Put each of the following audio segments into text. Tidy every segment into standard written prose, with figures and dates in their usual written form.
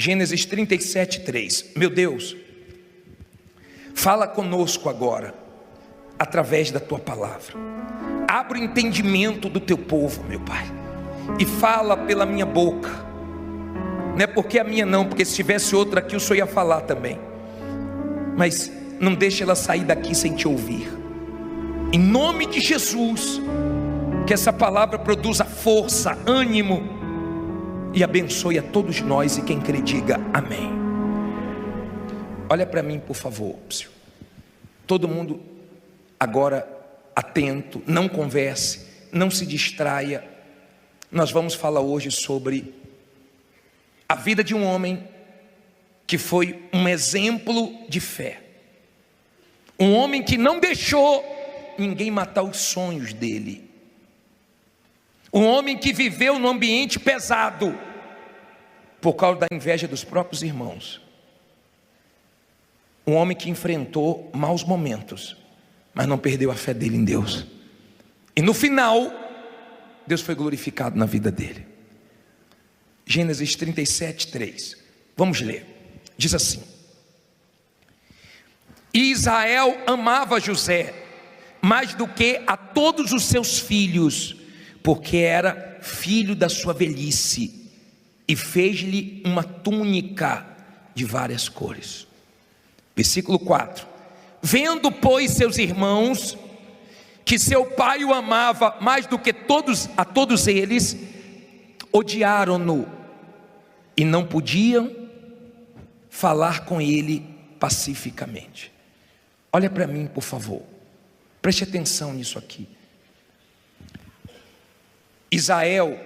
Gênesis 37, 3. Meu Deus, fala conosco agora, através da tua palavra. Abre o entendimento do teu povo, meu Pai, e fala pela minha boca. Não é porque a minha não, porque se tivesse outra aqui o Senhor ia falar também. Mas não deixe ela sair daqui sem te ouvir. Em nome de Jesus, que essa palavra produza força, ânimo e abençoe a todos nós, e quem crê diga amém. Olha para mim, por favor. Todo mundo agora atento, não converse, não se distraia. Nós vamos falar hoje sobre a vida de um homem que foi um exemplo de fé. Um homem que não deixou ninguém matar os sonhos dele. Um homem que viveu num ambiente pesado por causa da inveja dos próprios irmãos. Um homem que enfrentou maus momentos, mas não perdeu a fé dele em Deus. E no final, Deus foi glorificado na vida dele. Gênesis 37, 3. Vamos ler. Diz assim: E Israel amava José mais do que a todos os seus filhos, porque era filho da sua velhice, e fez-lhe uma túnica de várias cores. Versículo 4. Vendo, pois, seus irmãos que seu pai o amava mais do que a todos eles, odiaram-no e não podiam falar com ele pacificamente. Olha para mim, por favor, preste atenção nisso aqui. Israel,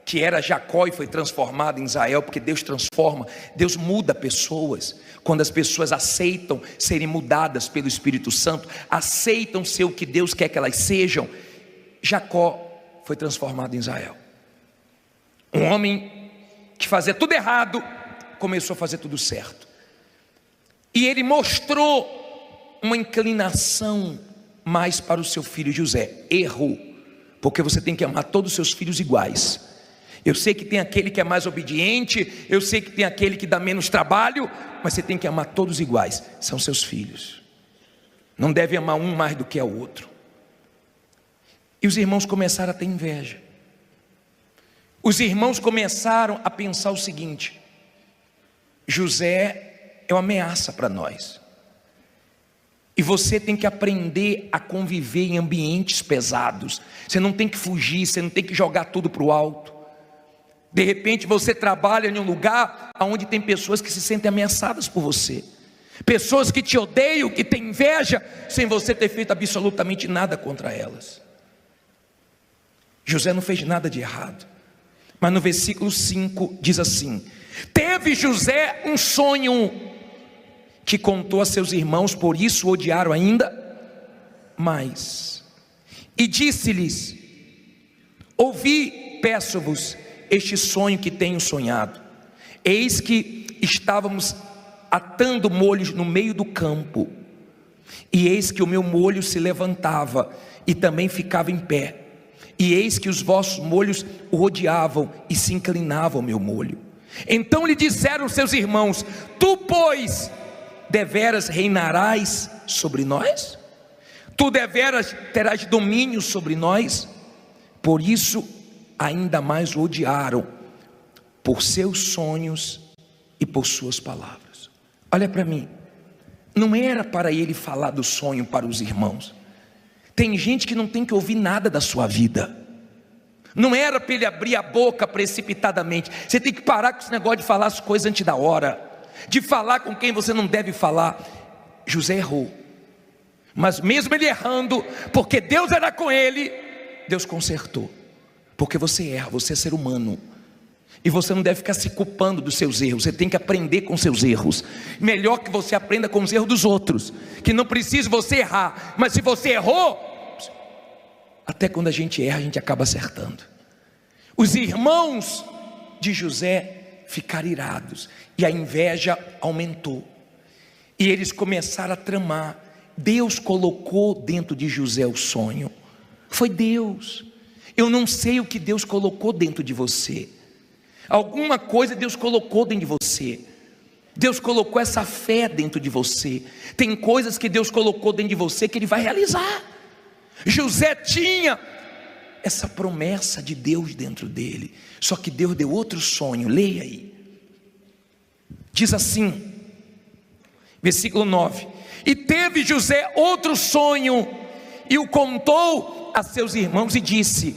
que era Jacó e foi transformado em Israel, porque Deus transforma, Deus muda pessoas, quando as pessoas aceitam serem mudadas pelo Espírito Santo, aceitam ser o que Deus quer que elas sejam. Jacó foi transformado em Israel. Um homem que fazia tudo errado, começou a fazer tudo certo. E ele mostrou uma inclinação mais para o seu filho José. Errou, porque você tem que amar todos os seus filhos iguais. Eu sei que tem aquele que é mais obediente, eu sei que tem aquele que dá menos trabalho, mas você tem que amar todos iguais, são seus filhos. Não deve amar um mais do que o outro. E os irmãos começaram a ter inveja. Os irmãos começaram a pensar o seguinte: José é uma ameaça para nós. E você tem que aprender a conviver em ambientes pesados. Você não tem que fugir, você não tem que jogar tudo para o alto. De repente você trabalha em um lugar onde tem pessoas que se sentem ameaçadas por você. Pessoas que te odeiam, que têm inveja, sem você ter feito absolutamente nada contra elas. José não fez nada de errado. Mas no versículo 5 diz assim: teve José um sonho que contou a seus irmãos, por isso o odiaram ainda mais. E disse-lhes: ouvi, peço-vos, este sonho que tenho sonhado. Eis que estávamos atando molhos no meio do campo, e eis que o meu molho se levantava e também ficava em pé, e eis que os vossos molhos o rodeavam e se inclinavam ao meu molho. Então lhe disseram seus irmãos: tu, pois, deveras reinarás sobre nós? Tu deveras terás domínio sobre nós? Por isso ainda mais o odiaram, por seus sonhos e por suas palavras. Olha para mim, não era para ele falar do sonho para os irmãos. Tem gente que não tem que ouvir nada da sua vida. Não era para ele abrir a boca precipitadamente. Você tem que parar com esse negócio de falar as coisas antes da hora, de falar com quem você não deve falar. José errou, mas mesmo ele errando, porque Deus era com ele, Deus consertou. Porque você erra, você é ser humano, e você não deve ficar se culpando dos seus erros. Você tem que aprender com seus erros. Melhor que você aprenda com os erros dos outros, que não precisa você errar. Mas se você errou, até quando a gente erra, a gente acaba acertando. Os irmãos de José ficaram irados, e a inveja aumentou, e eles começaram a tramar. Deus colocou dentro de José o sonho. Foi Deus. Eu não sei o que Deus colocou dentro de você, Alguma coisa Deus colocou dentro de você. Deus colocou essa fé dentro de você. Tem coisas que Deus colocou dentro de você que Ele vai realizar. José tinha essa promessa de Deus dentro dele. Só que Deus deu outro sonho. Leia aí. Diz assim, versículo 9: e teve José outro sonho, e o contou a seus irmãos e disse: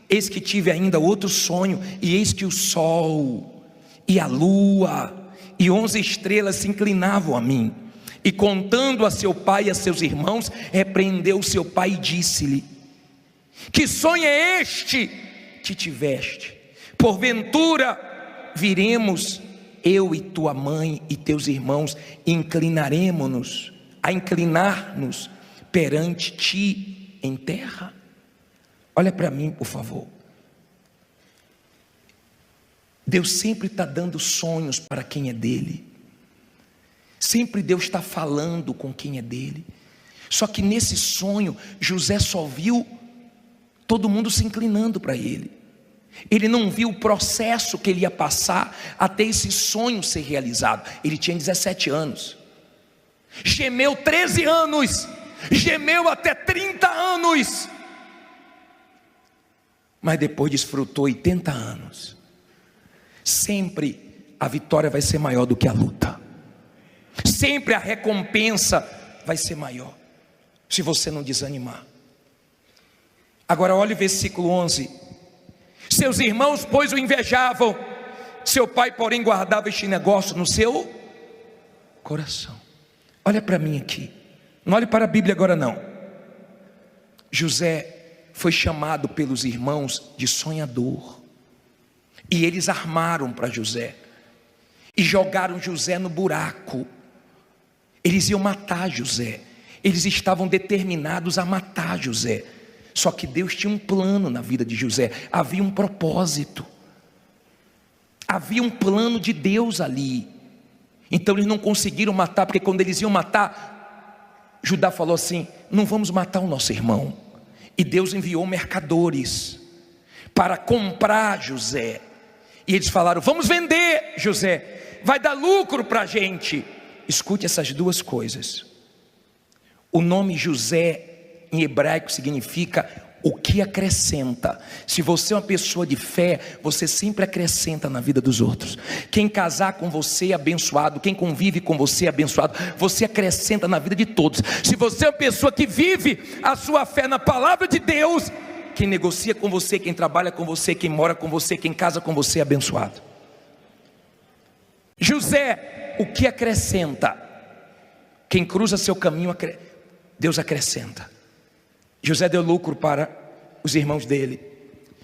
eis que tive ainda outro sonho, e eis que o sol e a lua e 11 estrelas se inclinavam a mim. E contando a seu pai e a seus irmãos, repreendeu o seu pai e disse-lhe: que sonho é este que tiveste? Porventura viremos eu e tua mãe e teus irmãos, inclinar-nos perante ti em terra? Olha para mim, por favor. Deus sempre está dando sonhos para quem é dele. Sempre Deus está falando com quem é dele. Só que nesse sonho, José só viu todo mundo se inclinando para ele. Ele não viu o processo que ele ia passar até esse sonho ser realizado. Ele tinha 17 anos. Gemeu 13 anos. Gemeu até 30 anos. Mas depois desfrutou 80 anos. Sempre a vitória vai ser maior do que a luta. Sempre a recompensa vai ser maior, se você não desanimar. Agora olha o versículo 11. Seus irmãos, pois, o invejavam. Seu pai, porém, guardava este negócio no seu coração. Olha para mim aqui. Não olhe para a Bíblia agora não. José foi chamado pelos irmãos de sonhador. E eles armaram para José. E jogaram José no buraco. Eles iam matar José. Eles estavam determinados a matar José. Só que Deus tinha um plano na vida de José. Havia um propósito. Havia um plano de Deus ali. Então eles não conseguiram matar, porque quando eles iam matar, Judá falou assim: não vamos matar o nosso irmão. E Deus enviou mercadores para comprar José. E eles falaram: vamos vender José, vai dar lucro para a gente. Escute essas duas coisas. O nome José em hebraico significa o que acrescenta. Se você é uma pessoa de fé, você sempre acrescenta na vida dos outros. Quem casar com você é abençoado, quem convive com você é abençoado. Você acrescenta na vida de todos. Se você é uma pessoa que vive a sua fé na palavra de Deus, quem negocia com você, quem trabalha com você, quem mora com você, quem casa com você é abençoado. José, o que acrescenta? Quem cruza seu caminho, Deus acrescenta. José deu lucro para os irmãos dele.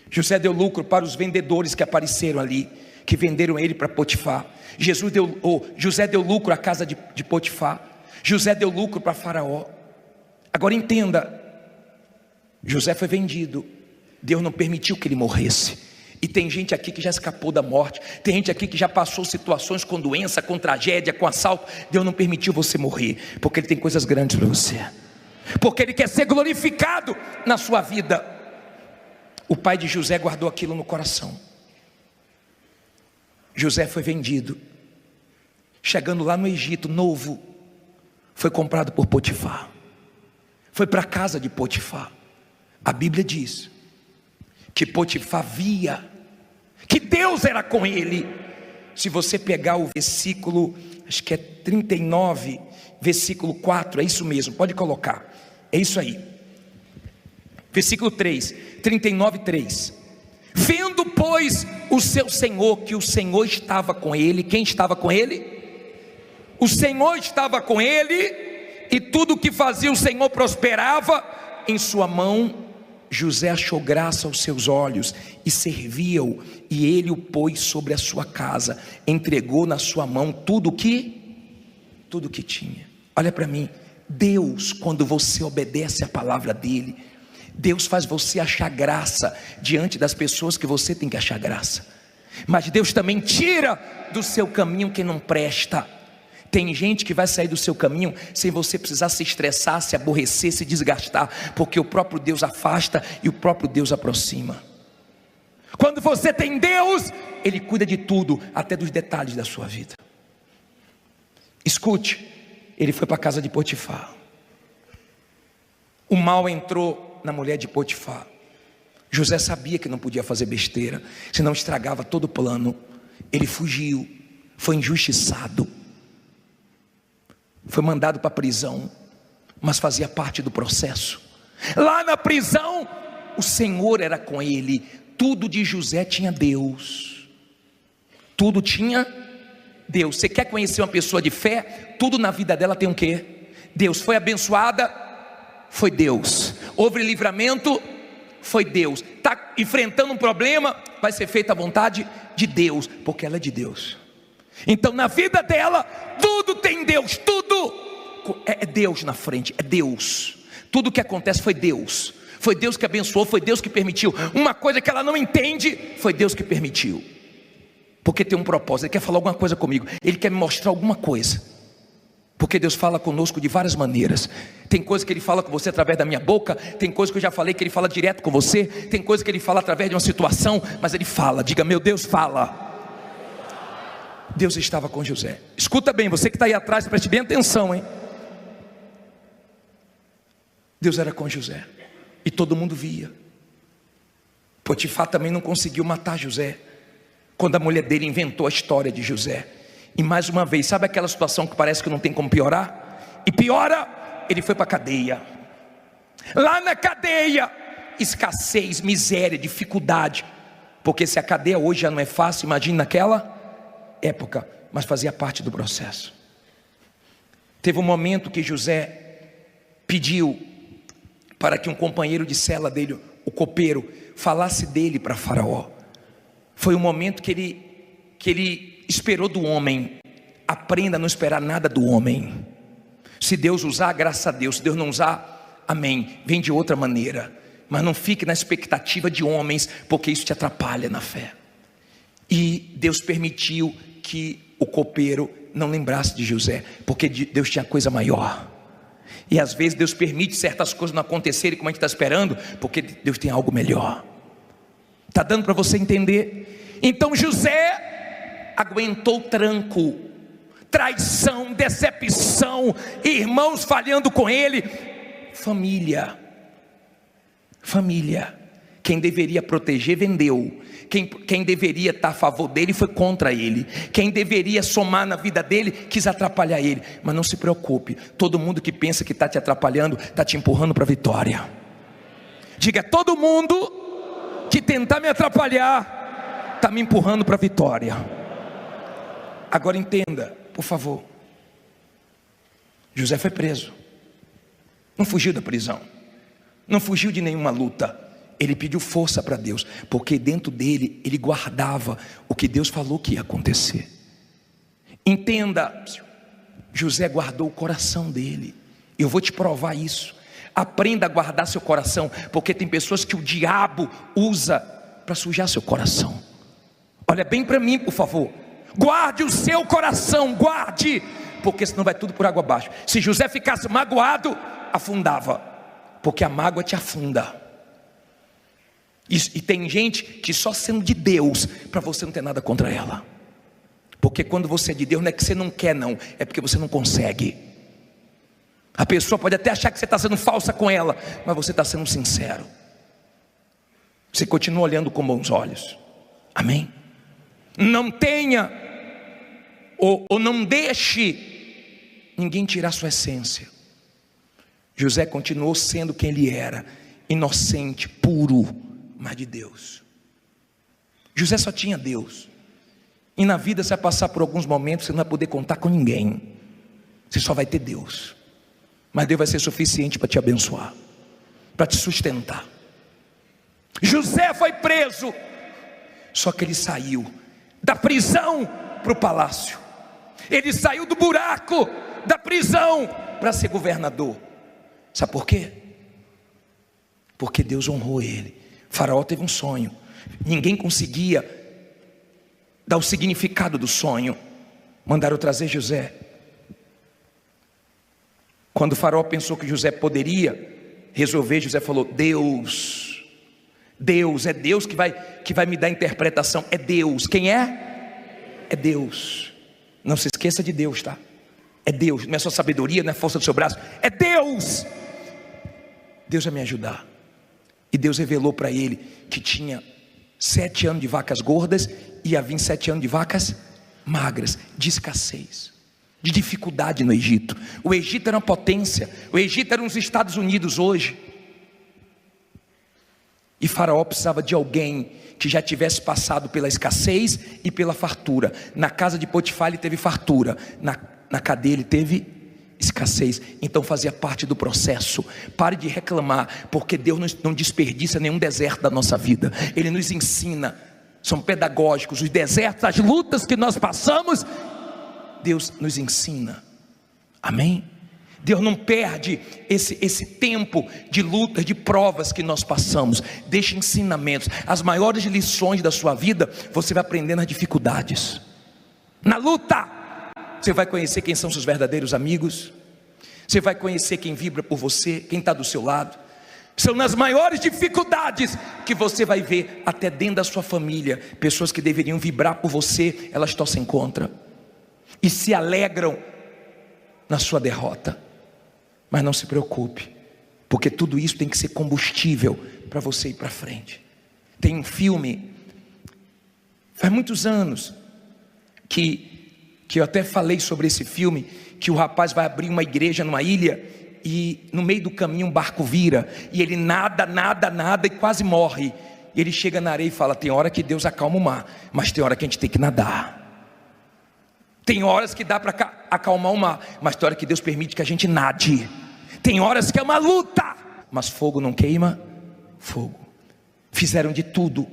José deu lucro para os vendedores que apareceram ali, que venderam ele para Potifar. José deu lucro à casa de Potifar. José deu lucro para Faraó. Agora entenda, José foi vendido. Deus não permitiu que ele morresse. E tem gente aqui que já escapou da morte. Tem gente aqui que já passou situações com doença, com tragédia, com assalto. Deus não permitiu você morrer, porque Ele tem coisas grandes para você. Porque Ele quer ser glorificado na sua vida. O pai de José guardou aquilo no coração. José foi vendido. Chegando lá no Egito, novo, foi comprado por Potifar. Foi para a casa de Potifar. A Bíblia diz que Potifar via que Deus era com ele. Se você pegar o versículo, acho que é 39, versículo 4, é isso mesmo, pode colocar, é isso aí. Versículo 3, 39, 3. Vendo, pois, o seu senhor, que o Senhor estava com ele. Quem estava com ele? O Senhor estava com ele, e tudo o que fazia o Senhor prosperava em sua mão. José achou graça aos seus olhos e serviu-o, e ele o pôs sobre a sua casa, entregou na sua mão tudo o que tinha. Olha para mim, Deus, quando você obedece à palavra dele, Deus faz você achar graça diante das pessoas que você tem que achar graça. Mas Deus também tira do seu caminho quem não presta. Tem gente que vai sair do seu caminho sem você precisar se estressar, se aborrecer, se desgastar, porque o próprio Deus afasta e o próprio Deus aproxima. Quando você tem Deus, Ele cuida de tudo, até dos detalhes da sua vida. Escute, ele foi para a casa de Potifar. O mal entrou na mulher de Potifar. José sabia que não podia fazer besteira, senão estragava todo o plano. Ele fugiu, foi injustiçado, foi mandado para a prisão, mas fazia parte do processo. Lá na prisão, o Senhor era com ele. Tudo de José tinha Deus. Tudo tinha Deus. Você quer conhecer uma pessoa de fé? Tudo na vida dela tem o quê? Deus. Foi abençoada? Foi Deus. Houve livramento? Foi Deus. Está enfrentando um problema? Vai ser feita a vontade de Deus, porque ela é de Deus. Então na vida dela, tudo tem Deus. Tudo é Deus na frente, é Deus. Tudo que acontece foi Deus. Foi Deus que abençoou, foi Deus que permitiu. Uma coisa que ela não entende, foi Deus que permitiu. Porque tem um propósito, Ele quer falar alguma coisa comigo, Ele quer me mostrar alguma coisa. Porque Deus fala conosco de várias maneiras. Tem coisa que Ele fala com você através da minha boca. Tem coisa que eu já falei que Ele fala direto com você. Tem coisa que Ele fala através de uma situação, mas Ele fala, diga, meu Deus fala. Deus estava com José. Escuta bem, você que está aí atrás, preste bem atenção, hein? Deus era com José, e todo mundo via. Potifar também não conseguiu matar José, quando a mulher dele inventou a história de José. E mais uma vez, sabe aquela situação que parece que não tem como piorar? E piora, ele foi para a cadeia. Lá na cadeia, escassez, miséria, dificuldade. Porque se a cadeia hoje já não é fácil, imagine naquela época, mas fazia parte do processo. Teve um momento que José pediu para que um companheiro de cela dele, o copeiro, falasse dele para Faraó. Foi um momento que ele esperou do homem. Aprenda a não esperar nada do homem. Se Deus usar, graças a Deus. Se Deus não usar, amém, vem de outra maneira. Mas não fique na expectativa de homens, porque isso te atrapalha na fé. E Deus permitiu que o copeiro não lembrasse de José, porque Deus tinha coisa maior. E às vezes Deus permite certas coisas não acontecerem como a gente está esperando, porque Deus tem algo melhor. Está dando para você entender? Então José aguentou tranco, traição, decepção, irmãos falhando com ele, família. Quem deveria proteger vendeu. Quem deveria estar a favor dele foi contra ele. Quem deveria somar na vida dele quis atrapalhar ele. Mas não se preocupe, todo mundo que pensa que está te atrapalhando está te empurrando para a vitória. Diga, todo mundo que tentar me atrapalhar está me empurrando para a vitória. Agora entenda, por favor. José foi preso, não fugiu da prisão, não fugiu de nenhuma luta. Ele pediu força para Deus, porque dentro dele, ele guardava o que Deus falou que ia acontecer. Entenda, José guardou o coração dele. Eu vou te provar isso. Aprenda a guardar seu coração, porque tem pessoas que o diabo usa para sujar seu coração. Olha bem para mim, por favor. Guarde o seu coração, guarde, porque senão vai tudo por água abaixo. Se José ficasse magoado, afundava, porque a mágoa te afunda. E tem gente que só sendo de Deus, para você não ter nada contra ela. Porque quando você é de Deus, não é que você não quer não, é porque você não consegue. A pessoa pode até achar que você está sendo falsa com ela, mas você está sendo sincero. Você continua olhando com bons olhos. Amém? Não tenha, ou não deixe ninguém tirar sua essência. José continuou sendo quem ele era, inocente, puro, mas de Deus. José só tinha Deus. E na vida você vai passar por alguns momentos, você não vai poder contar com ninguém, você só vai ter Deus. Mas Deus vai ser suficiente para te abençoar, para te sustentar. José foi preso, só que ele saiu da prisão para o palácio. Ele saiu do buraco da prisão para ser governador. Sabe por quê? Porque Deus honrou ele. Faraó teve um sonho, ninguém conseguia dar o significado do sonho. Mandaram trazer José. Quando o Faraó pensou que José poderia resolver, José falou: Deus Deus, é Deus que vai me dar a interpretação. É Deus. Quem é? É Deus. Não se esqueça de Deus, tá? É Deus, não é sua sabedoria, não é força do seu braço, é Deus. Deus vai me ajudar. E Deus revelou para ele que tinha 7 anos de vacas gordas e ia vir 7 anos de vacas magras, de escassez, de dificuldade no Egito. O Egito era uma potência, o Egito era uns Estados Unidos hoje. E Faraó precisava de alguém que já tivesse passado pela escassez e pela fartura. Na casa de Potifar ele teve fartura, na cadeia ele teve escassez. Então fazia parte do processo. Pare de reclamar, porque Deus não desperdiça nenhum deserto da nossa vida. Ele nos ensina, são pedagógicos. Os desertos, as lutas que nós passamos, Deus nos ensina. Amém? Deus não perde esse tempo de lutas, de provas que nós passamos. Deixa ensinamentos. As maiores lições da sua vida você vai aprender nas dificuldades. Na luta você vai conhecer quem são seus verdadeiros amigos. Você vai conhecer quem vibra por você, quem está do seu lado. São nas maiores dificuldades que você vai ver, até dentro da sua família, pessoas que deveriam vibrar por você, elas torcem contra e se alegram na sua derrota. Mas não se preocupe, porque tudo isso tem que ser combustível para você ir para frente. Tem um filme, faz muitos anos, que eu até falei sobre esse filme, que o rapaz vai abrir uma igreja numa ilha, e no meio do caminho um barco vira, e ele nada e quase morre. E ele chega na areia e fala: tem hora que Deus acalma o mar, mas tem hora que a gente tem que nadar. Tem horas que dá para acalmar o mar, mas tem hora que Deus permite que a gente nade. Tem horas que é uma luta, mas fogo não queima fogo. Fizeram de tudo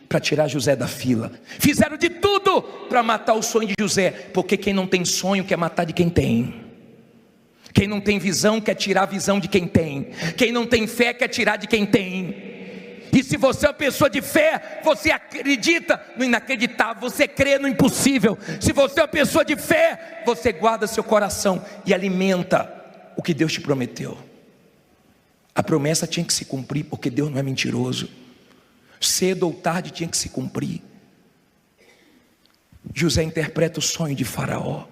para tirar José da fila. Fizeram de tudo para matar o sonho de José, porque quem não tem sonho quer matar de quem tem. Quem não tem visão quer tirar a visão de quem tem. Quem não tem fé quer tirar de quem tem. E se você é uma pessoa de fé, você acredita no inacreditável, você crê no impossível. Se você é uma pessoa de fé, você guarda seu coração e alimenta o que Deus te prometeu. A promessa tinha que se cumprir, porque Deus não é mentiroso. Cedo ou tarde tinha que se cumprir. José interpreta o sonho de Faraó.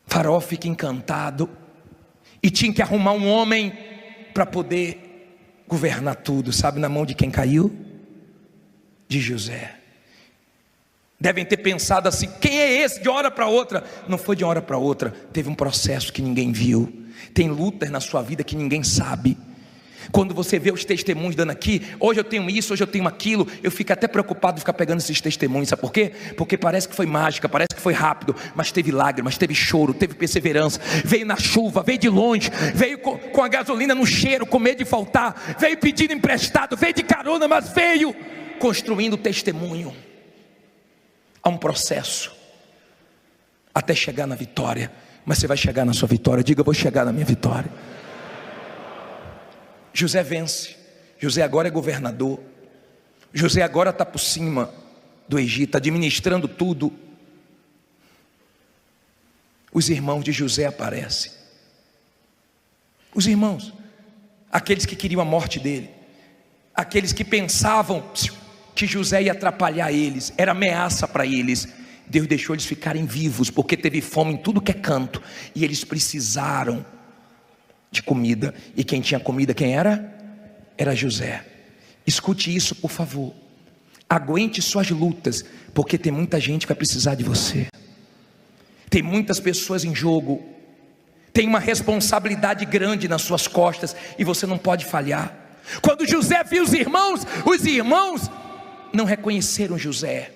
Faraó fica encantado e tinha que arrumar um homem para poder governar tudo. Sabe na mão de quem caiu? De José. Devem ter pensado assim: quem é esse? De uma hora para outra. Não foi de uma hora para outra, teve um processo que ninguém viu. Tem lutas na sua vida que ninguém sabe. Quando você vê os testemunhos dando aqui, hoje eu tenho isso, hoje eu tenho aquilo, eu fico até preocupado de ficar pegando esses testemunhos. Sabe por quê? Porque parece que foi mágica, parece que foi rápido, mas teve lágrimas, teve choro, teve perseverança. Veio na chuva, veio de longe, veio com a gasolina no cheiro, com medo de faltar, veio pedindo emprestado, veio de carona, mas veio construindo testemunho. Há um processo até chegar na vitória. Mas você vai chegar na sua vitória. Diga: eu vou chegar na minha vitória. José vence. José agora é governador. José agora está por cima do Egito, administrando tudo. Os irmãos de José aparecem. Os irmãos, aqueles que queriam a morte dele, aqueles que pensavam que José ia atrapalhar eles, era ameaça para eles. Deus deixou eles ficarem vivos, porque teve fome em tudo que é canto, e eles precisaram de comida. E quem tinha comida, quem era? Era José. Escute isso, por favor. Aguente suas lutas, porque tem muita gente que vai precisar de você. Tem muitas pessoas em jogo. Tem uma responsabilidade grande nas suas costas, e você não pode falhar. Quando José viu os irmãos não reconheceram José,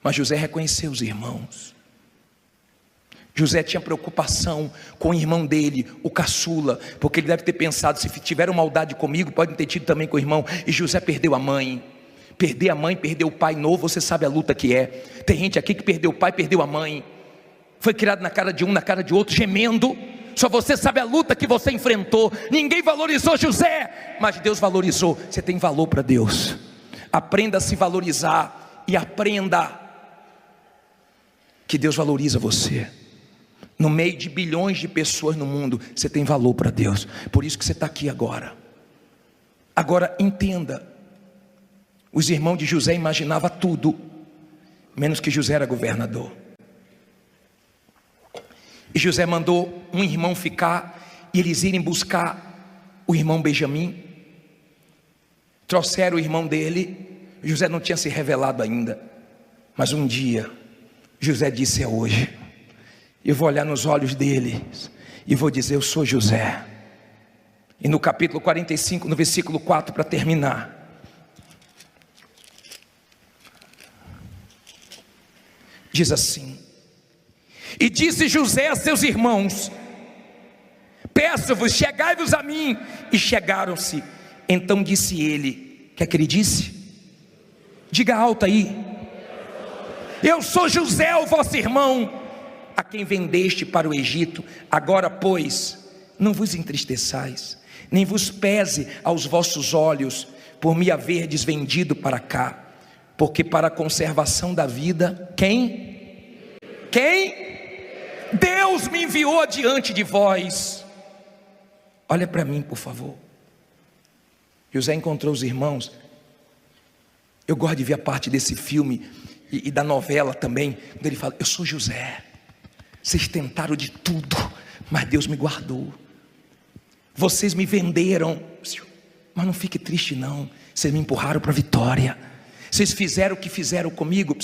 mas José reconheceu os irmãos. José tinha preocupação com o irmão dele, o caçula, porque ele deve ter pensado: se tiveram maldade comigo, podem ter tido também com o irmão. E José perdeu a mãe. Perder a mãe, perder o pai novo, você sabe a luta que é. Tem gente aqui que perdeu o pai, perdeu a mãe. Foi criado na cara de um, na cara de outro, gemendo. Só você sabe a luta que você enfrentou. Ninguém valorizou José, mas Deus valorizou. Você tem valor para Deus. Aprenda a se valorizar e aprenda que Deus valoriza você. No meio de bilhões de pessoas no mundo, você tem valor para Deus. Por isso que você está aqui agora. Agora entenda, os irmãos de José imaginavam tudo, menos que José era governador. E José mandou um irmão ficar, e eles irem buscar o irmão Benjamim. Trouxeram o irmão dele. José não tinha se revelado ainda, mas um dia José disse: é hoje. Eu vou olhar nos olhos deles e vou dizer: eu sou José. E no capítulo 45, no versículo 4, para terminar, diz assim: e disse José a seus irmãos: peço-vos, chegai-vos a mim. E chegaram-se. Então disse ele, quer que ele disse? Diga alto aí: eu sou José, o vosso irmão, a quem vendeste para o Egito. Agora, pois, não vos entristeçais, nem vos pese aos vossos olhos por me haverdes vendido para cá, porque para a conservação da vida, quem? Deus me enviou adiante de vós. Olha para mim, por favor. José encontrou os irmãos. Eu gosto de ver a parte desse filme e da novela também, quando ele fala: eu sou José, vocês tentaram de tudo, mas Deus me guardou. Vocês me venderam, mas não fique triste não, vocês me empurraram para a vitória. Vocês fizeram o que fizeram comigo,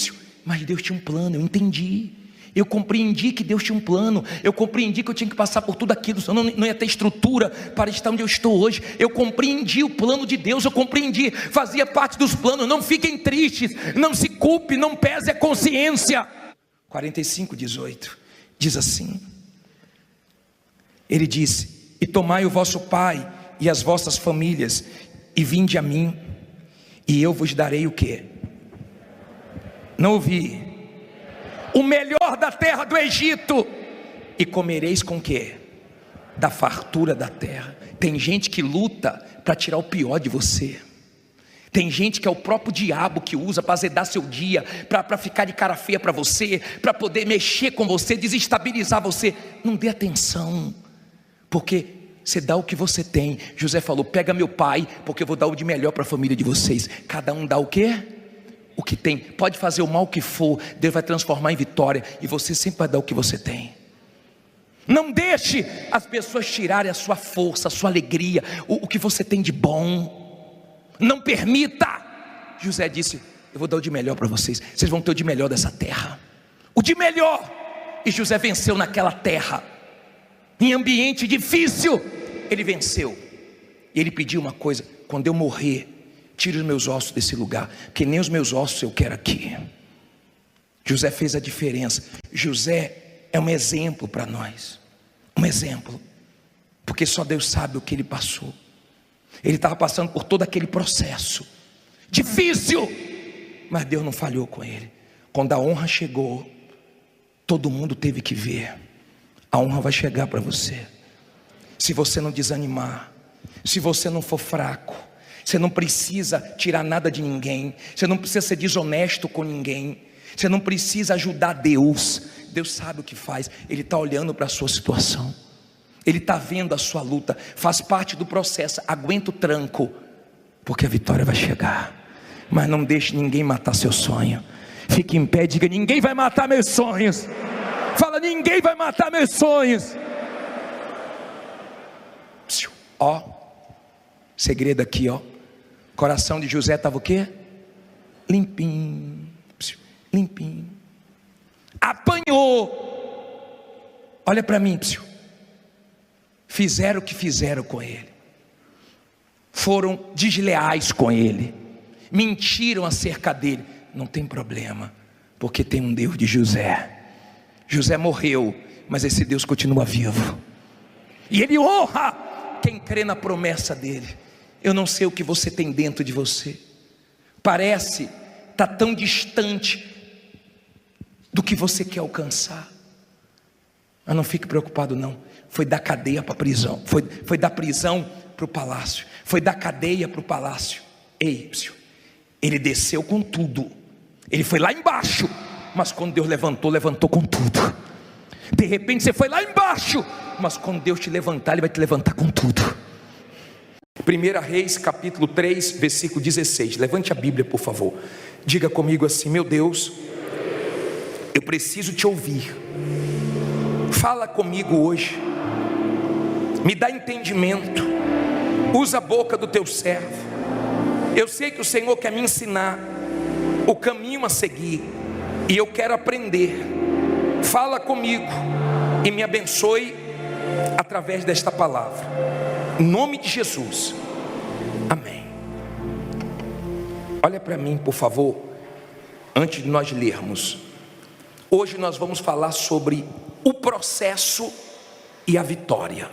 mas Deus tinha um plano, eu entendi. Eu compreendi que Deus tinha um plano. Eu compreendi que eu tinha que passar por tudo aquilo, senão não ia ter estrutura para estar onde eu estou hoje. Eu compreendi o plano de Deus. Eu compreendi, fazia parte dos planos. Não fiquem tristes, não se culpe, não pese a consciência. 45:18 diz assim: ele disse: e tomai o vosso pai e as vossas famílias, e vinde a mim, e eu vos darei o quê? Não ouvi. O melhor da terra do Egito, e comereis com o quê? Da fartura da terra. Tem gente que luta para tirar o pior de você. Tem gente que é o próprio diabo que usa para azedar seu dia, para ficar de cara feia para você, para poder mexer com você, desestabilizar você. Não dê atenção, porque você dá o que você tem. José falou: pega meu pai, porque eu vou dar o de melhor para a família de vocês. Cada um dá o quê? O que tem. Pode fazer o mal que for, Deus vai transformar em vitória, e você sempre vai dar o que você tem. Não deixe as pessoas tirarem a sua força, a sua alegria, o que você tem de bom. Não permita. José disse: eu vou dar o de melhor para vocês. Vocês vão ter o de melhor dessa terra, o de melhor. E José venceu naquela terra, em ambiente difícil, ele venceu. E ele pediu uma coisa: quando eu morrer, tire os meus ossos desse lugar, porque nem os meus ossos eu quero aqui. José fez a diferença. José é um exemplo para nós, um exemplo, porque só Deus sabe o que ele passou. Ele estava passando por todo aquele processo difícil, mas Deus não falhou com ele. Quando a honra chegou, todo mundo teve que ver. A honra vai chegar para você, se você não desanimar, se você não for fraco. Você não precisa tirar nada de ninguém, você não precisa ser desonesto com ninguém, você não precisa ajudar Deus. Deus sabe o que faz, Ele está olhando para a sua situação, Ele está vendo a sua luta, faz parte do processo. Aguenta o tranco, porque a vitória vai chegar. Mas não deixe ninguém matar seu sonho. Fique em pé e diga: ninguém vai matar meus sonhos. Fala: ninguém vai matar meus sonhos. Ó, segredo aqui, ó. O coração de José estava o quê? Limpinho, limpinho. Apanhou. Olha para mim, fizeram o que fizeram com ele, foram desleais com ele, mentiram acerca dele. Não tem problema, porque tem um Deus de José. José morreu, mas esse Deus continua vivo, e Ele honra quem crê na promessa dele. Eu não sei o que você tem dentro de você, parece estar tão distante do que você quer alcançar, mas não fique preocupado não. Foi da cadeia para a prisão, foi da prisão para o palácio, foi da cadeia para o palácio. Ei, ele desceu com tudo, ele foi lá embaixo, mas quando Deus levantou com tudo. De repente você foi lá embaixo, mas quando Deus te levantar, Ele vai te levantar com tudo. 1 Reis capítulo 3, versículo 16. Levante a Bíblia, por favor. Diga comigo assim: meu Deus, eu preciso te ouvir. Fala comigo hoje. Me dá entendimento. Usa a boca do teu servo. Eu sei que o Senhor quer me ensinar o caminho a seguir, e eu quero aprender. Fala comigo e me abençoe através desta palavra, em nome de Jesus, amém. Olha para mim, por favor, antes de nós lermos. Hoje nós vamos falar sobre o processo e a vitória.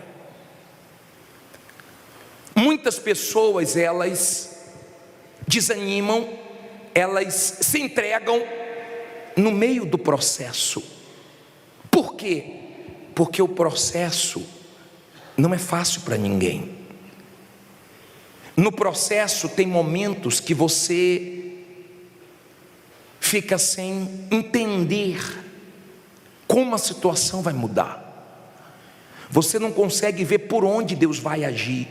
Muitas pessoas, elas desanimam, elas se entregam no meio do processo. Por quê? Porque o processo não é fácil para ninguém. No processo tem momentos que você fica sem entender como a situação vai mudar. Você não consegue ver por onde Deus vai agir.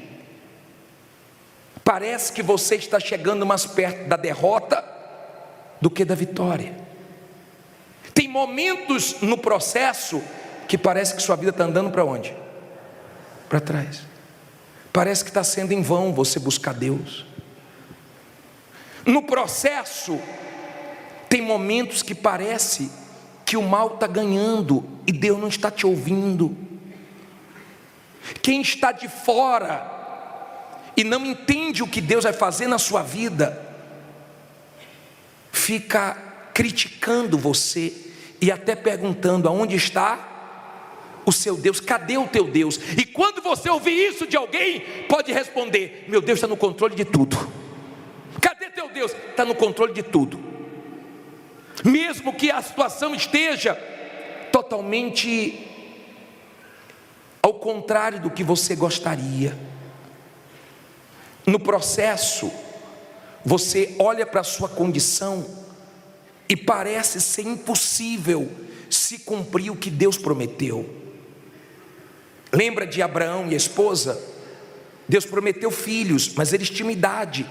Parece que você está chegando mais perto da derrota do que da vitória. Tem momentos no processo que parece que sua vida está andando para onde? Para trás. Parece que está sendo em vão você buscar Deus. No processo, tem momentos que parece que o mal está ganhando e Deus não está te ouvindo. Quem está de fora e não entende o que Deus vai fazer na sua vida, fica criticando você e até perguntando: aonde está o seu Deus? Cadê o teu Deus? E quando você ouvir isso de alguém, pode responder: meu Deus está no controle de tudo. Cadê teu Deus? Está no controle de tudo. Mesmo que a situação esteja totalmente ao contrário do que você gostaria. No processo, você olha para a sua condição e parece ser impossível se cumprir o que Deus prometeu. Lembra de Abraão e a esposa? Deus prometeu filhos, mas eles tinham idade,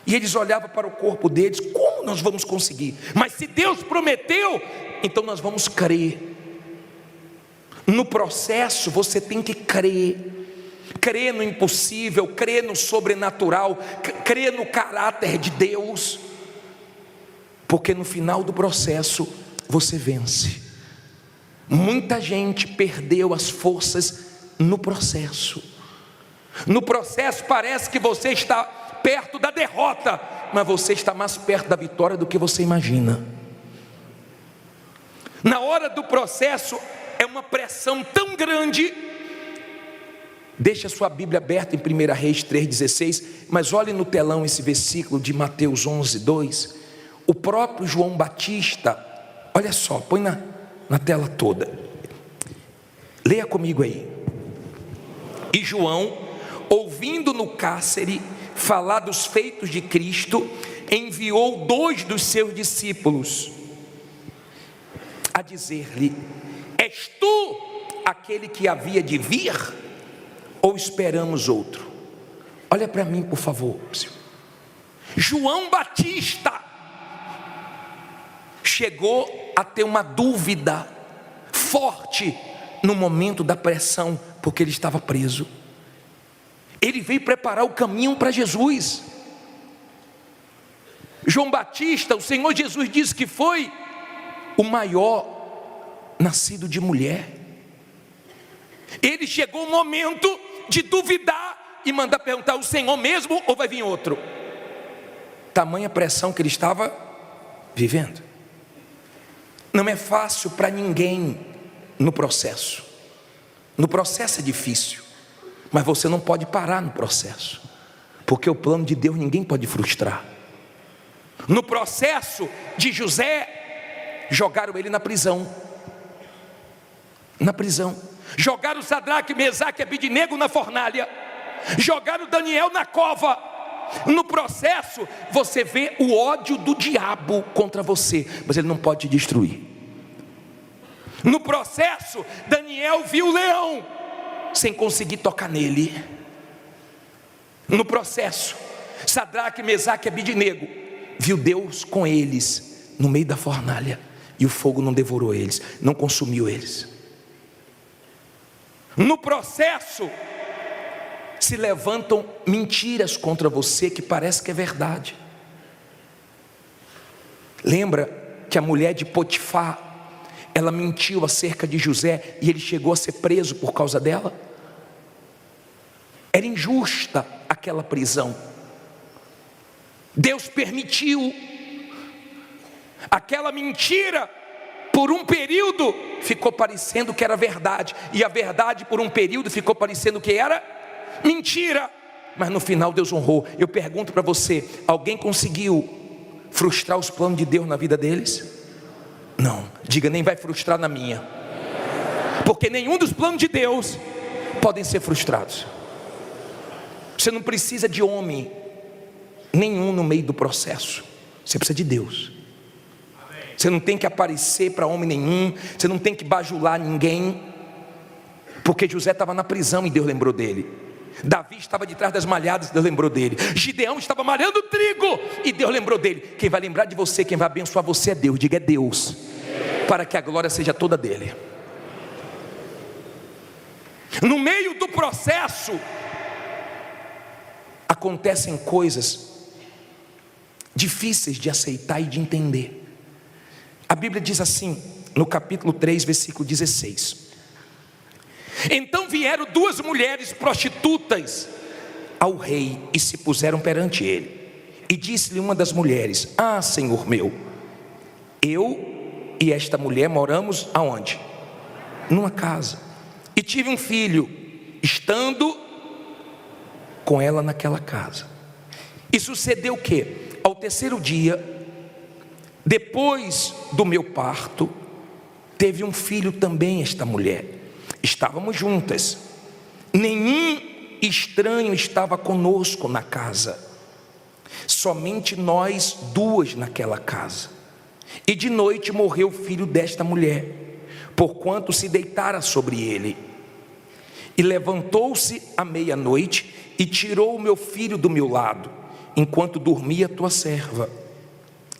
e eles olhavam para o corpo deles: como nós vamos conseguir? Mas se Deus prometeu, então nós vamos crer. No processo você tem que crer. Crer no impossível, crer no sobrenatural, crer no caráter de Deus, porque no final do processo você vence. Muita gente perdeu as forças no processo. No processo parece que você está perto da derrota, mas você está mais perto da vitória do que você imagina. Na hora do processo é uma pressão tão grande. Deixa a sua Bíblia aberta em 1 Reis 3,16, mas olhe no telão esse versículo de Mateus 11:2. O próprio João Batista, olha só, põe na tela toda, leia comigo aí. E João, ouvindo no cárcere falar dos feitos de Cristo, enviou 2 dos seus discípulos a dizer-lhe: és tu aquele que havia de vir, ou esperamos outro? Olha para mim, por favor. João Batista chegou a ter uma dúvida forte no momento da pressão, porque ele estava preso. Ele veio preparar o caminho para Jesus. João Batista, o Senhor Jesus disse que foi o maior nascido de mulher. Ele chegou o momento de duvidar e mandar perguntar: o Senhor mesmo ou vai vir outro? Tamanha pressão que ele estava vivendo. Não é fácil para ninguém no processo. No processo é difícil, mas você não pode parar no processo, porque o plano de Deus ninguém pode frustrar. No processo de José, jogaram ele na prisão. Jogaram Sadraque, Mesaque e Abidnego na fornalha. Jogaram Daniel na cova. No processo você vê o ódio do diabo contra você, mas ele não pode te destruir. No processo, Daniel viu o leão sem conseguir tocar nele. No processo, Sadraque, Mesaque e Abidnego viu Deus com eles no meio da fornalha, e o fogo não devorou eles, não consumiu eles. No processo, se levantam mentiras contra você que parece que é verdade. Lembra que a mulher de Potifar, ela mentiu acerca de José e ele chegou a ser preso por causa dela? Era injusta aquela prisão. Deus permitiu. Aquela mentira, por um período, ficou parecendo que era verdade, e a verdade por um período ficou parecendo que era mentira, mas no final Deus honrou. Eu pergunto para você: alguém conseguiu frustrar os planos de Deus na vida deles? Não. Diga: nem vai frustrar na minha, porque nenhum dos planos de Deus podem ser frustrados. Você não precisa de homem nenhum no meio do processo, você precisa de Deus. Você não tem que aparecer para homem nenhum, você não tem que bajular ninguém, porque José estava na prisão e Deus lembrou dele. Davi estava de trás das malhadas e Deus lembrou dele. Gideão estava malhando trigo e Deus lembrou dele. Quem vai lembrar de você, quem vai abençoar você é Deus. Diga: é Deus, para que a glória seja toda dele. No meio do processo acontecem coisas difíceis de aceitar e de entender. A Bíblia diz assim, no capítulo 3, versículo 16: então vieram duas mulheres prostitutas ao rei e se puseram perante ele. E disse-lhe uma das mulheres: ah, senhor meu, eu e esta mulher moramos aonde? Numa casa, e tive um filho, estando com ela naquela casa. E sucedeu que, ao terceiro dia, depois do meu parto, teve um filho também esta mulher. Estávamos juntas, nenhum estranho estava conosco na casa, somente nós duas naquela casa. E de noite morreu o filho desta mulher, porquanto se deitara sobre ele. E levantou-se à meia-noite e tirou o meu filho do meu lado, enquanto dormia tua serva,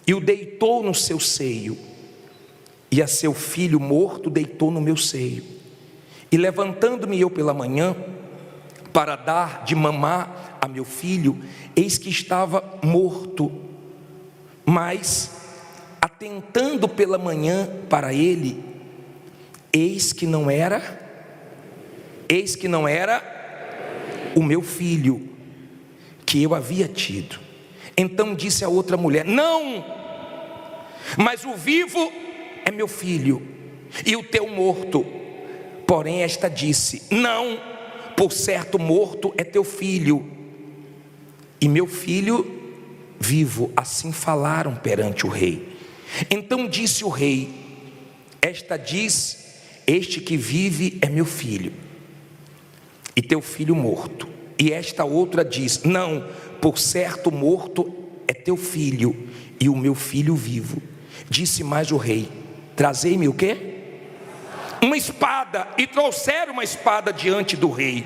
e o deitou no seu seio, e a seu filho morto deitou no meu seio. E levantando-me eu pela manhã, para dar de mamar a meu filho, eis que estava morto. Mas, atentando pela manhã para ele, eis que não era o meu filho que eu havia tido. Então disse a outra mulher: não, mas o vivo é meu filho, e o teu morto. Porém esta disse: não, por certo morto é teu filho, e meu filho vivo. Assim falaram perante o rei. Então disse o rei: esta diz: este que vive é meu filho, e teu filho morto. E esta outra diz: não, por certo morto é teu filho, e o meu filho vivo. Disse mais o rei: trazei-me o quê? Uma espada. E trouxeram uma espada diante do rei.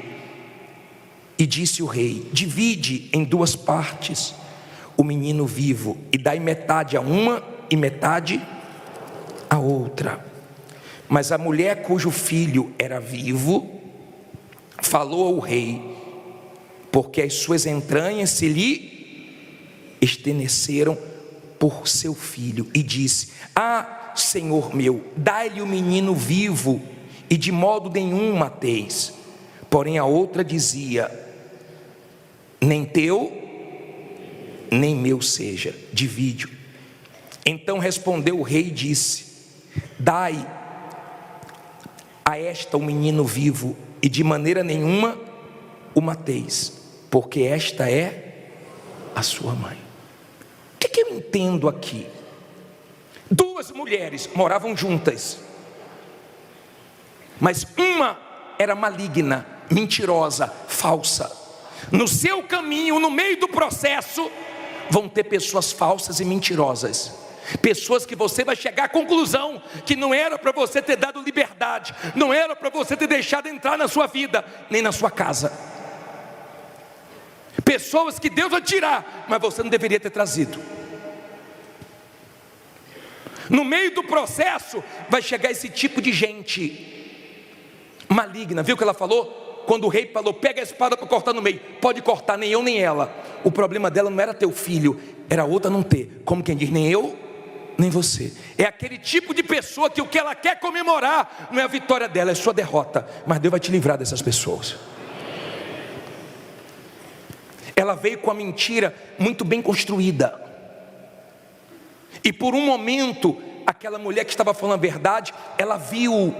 E disse o rei: divide em duas partes o menino vivo, e dai metade a uma e metade a outra. Mas a mulher cujo filho era vivo falou ao rei, porque as suas entranhas se lhe estremeceram por seu filho, e disse: ah, senhor meu, dai-lhe o menino vivo, e de modo nenhum mateis. Porém a outra dizia: nem teu, nem meu seja, divide-o. Então respondeu o rei e disse: dai a esta o menino vivo, e de maneira nenhuma o mateis, porque esta é a sua mãe. O que eu entendo aqui? Duas mulheres moravam juntas, mas uma era maligna, mentirosa, falsa. No seu caminho, no meio do processo, vão ter pessoas falsas e mentirosas, pessoas que você vai chegar à conclusão que não era para você ter dado liberdade, não era para você ter deixado entrar na sua vida, nem na sua casa. pessoas que Deus vai tirar, mas você não deveria ter trazido. No meio do processo vai chegar esse tipo de gente maligna. Viu o que ela falou? Quando o rei falou, pega a espada para cortar no meio. Pode cortar, nem eu nem ela. O problema dela não era ter o filho, era outra não ter. Como quem diz, nem eu nem você. É aquele tipo de pessoa que o que ela quer comemorar não é a vitória dela, é a sua derrota. Mas Deus vai te livrar dessas pessoas. Ela veio com a mentira muito bem construída. E por um momento, aquela mulher que estava falando a verdade, ela viu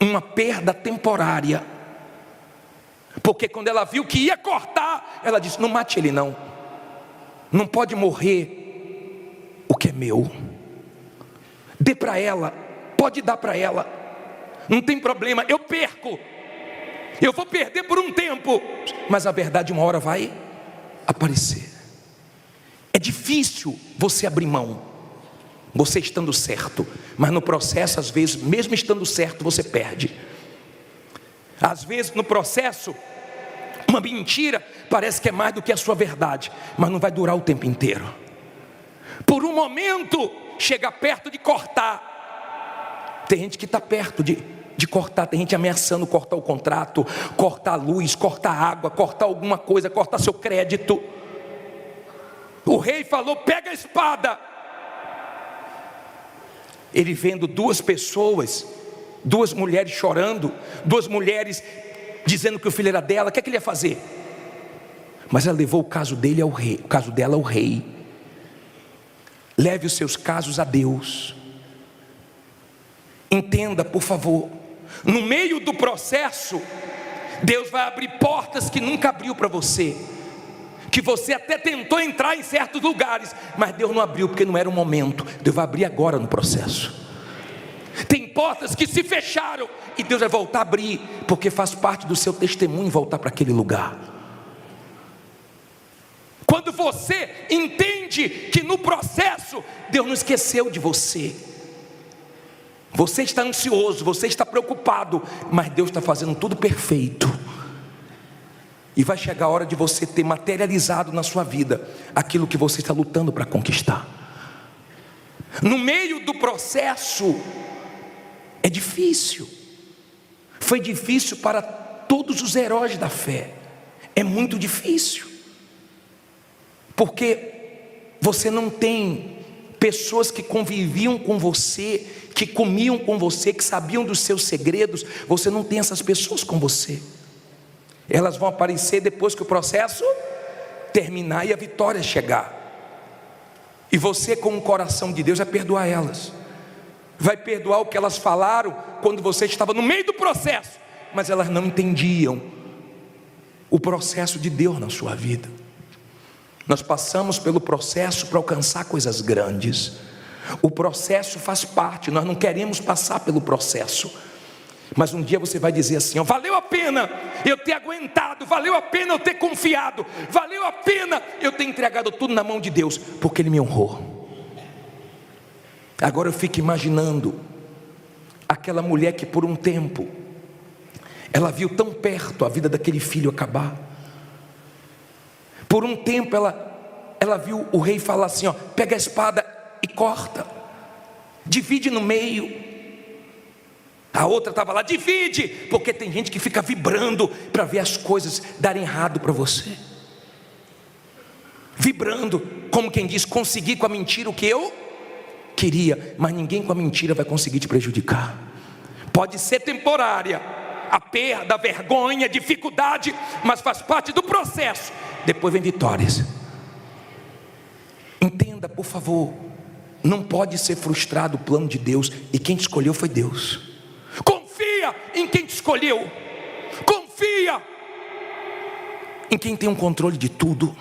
uma perda temporária. Porque quando ela viu que ia cortar, ela disse, não mate ele não. Não pode morrer o que é meu. Dê para ela, pode dar para ela. Não tem problema, eu perco. Eu vou perder por um tempo, mas a verdade uma hora vai aparecer. É difícil você abrir mão, você estando certo, mas no processo, às vezes, mesmo estando certo, você perde. Às vezes no processo, uma mentira parece que é mais do que a sua verdade, mas não vai durar o tempo inteiro. Por um momento, chega perto de cortar. Tem gente que está perto de cortar, tem gente ameaçando cortar o contrato, cortar a luz, cortar a água, cortar alguma coisa, cortar seu crédito. O rei falou, pega a espada. Ele vendo duas pessoas, duas mulheres chorando, duas mulheres dizendo que o filho era dela, o que é que ele ia fazer? Mas ela levou o caso dele ao rei, o caso dela ao rei. Leve os seus casos a Deus. Entenda, por favor, no meio do processo, Deus vai abrir portas que nunca abriu para você, que você até tentou entrar em certos lugares, mas Deus não abriu porque não era o momento. Deus vai abrir agora no processo. Tem portas que se fecharam e Deus vai voltar a abrir, porque faz parte do seu testemunho voltar para aquele lugar. Quando você entende que no processo Deus não esqueceu de você, você está ansioso, você está preocupado, mas Deus está fazendo tudo perfeito. E vai chegar a hora de você ter materializado na sua vida aquilo que você está lutando para conquistar. No meio do processo é difícil. Foi difícil para todos os heróis da fé. É muito difícil. Porque você não tem pessoas que conviviam com você, que comiam com você, que sabiam dos seus segredos. Você não tem essas pessoas com você. Elas vão aparecer depois que o processo terminar e a vitória chegar. E você, com o coração de Deus, vai perdoar elas. Vai perdoar o que elas falaram quando você estava no meio do processo, mas elas não entendiam o processo de Deus na sua vida. Nós passamos pelo processo para alcançar coisas grandes. O processo faz parte, nós não queremos passar pelo processo. Mas um dia você vai dizer assim, ó, valeu a pena eu ter aguentado, valeu a pena eu ter confiado, valeu a pena eu ter entregado tudo na mão de Deus, porque Ele me honrou. Agora eu fico imaginando aquela mulher que por um tempo ela viu tão perto a vida daquele filho acabar. Por um tempo ela viu o rei falar assim, ó, pega a espada e corta, divide no meio. A outra estava lá, divide, porque tem gente que fica vibrando para ver as coisas darem errado para você. Vibrando, como quem diz, consegui com a mentira o que eu queria, mas ninguém com a mentira vai conseguir te prejudicar. Pode ser temporária, a perda, a vergonha, a dificuldade, mas faz parte do processo. Depois vem vitórias. Entenda, por favor, não pode ser frustrado o plano de Deus, e quem te escolheu foi Deus. Confia em quem te escolheu. Confia em quem tem um controle de tudo.